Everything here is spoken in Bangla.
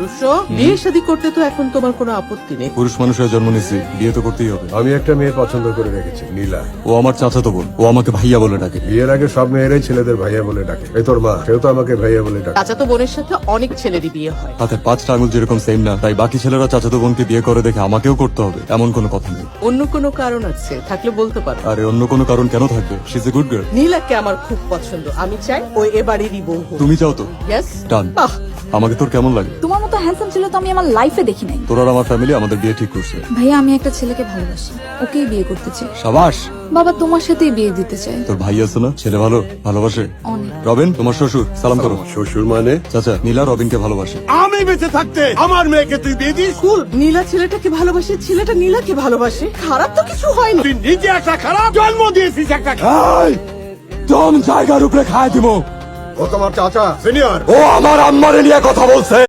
বিয়ে শাদী করতে তো এখন তোমার কোনো আপত্তি নেই। পুরুষ মানুষের জন্ম নিচ্ছি, বিয়ে তো করতেই হবে। আমি একটা মেয়ে পছন্দ করে রেখেছি, নীলা। ও আমার চাচাতো বোন, ও আমাকে ভাইয়া বলে ডাকে। বিয়ের আগে সব মেয়েরাই ছেলেদের ভাইয়া বলে ডাকে। এই তোর মা, সেও তো আমাকে ভাইয়া বলে ডাকে। চাচাতো বোনের সাথে অনেক ছেলেরই বিয়ে হয়। হাতের 5টা আঙুল যেরকম সেম না, তাই বাকি ছেলেরা চাচাতো বোনকে বিয়ে করে দেখে আমাকেও করতে হবে এমন কোনো কথা নেই। অন্য কোনো কারণ আছে, থাকলে বলতে পারো। আরে অন্য কোনো কারণ কেন থাকবে? She is a good girl. নীলাকে আমার খুব পছন্দ, আমি চাই ও এবারেরই বউ হোক। তুমি চাও তো? ইয়েস। ডান। বাহ, আমাকে তোর কেমন লাগে? তোমার মতো হ্যান্ডসাম ছিল তো আমি আমার লাইফে দেখি নাই। তোর আর আমার ফ্যামিলি আমাদের বিয়ে ঠিক করছে। ভাইয়া, আমি একটা ছেলেকে ভালোবাসি, ওকেই বিয়ে করতে চাই। সাবাস। বাবা, তোমার সাথেই বিয়ে দিতে চাই। তোর ভাই আছে না? ছেলে ভালো, ভালোবাসে। অনেক। রবিন, তোমার শ্বশুর, সালাম করো। শ্বশুর মানে? চাচা, নীলা রবিনকে ভালোবাসে। আমি বেঁচে থাকতে আমার মেয়েকে তুই দিয়ে দিস? কুল। নীলা ছেলেটাকে ভালোবাসে, ছেলেটা নীলাকে ভালোবাসে, খারাপ তো কিছু হয়নি। তুই নিজে একটা খারাপ জন্ম দিয়েছিস একটা। দম জায়গার উপরে খায় দিব। ও তোমার চাচা, সিনিয়র। ও আমার আম্মারে নিয়ে কথা বলছে।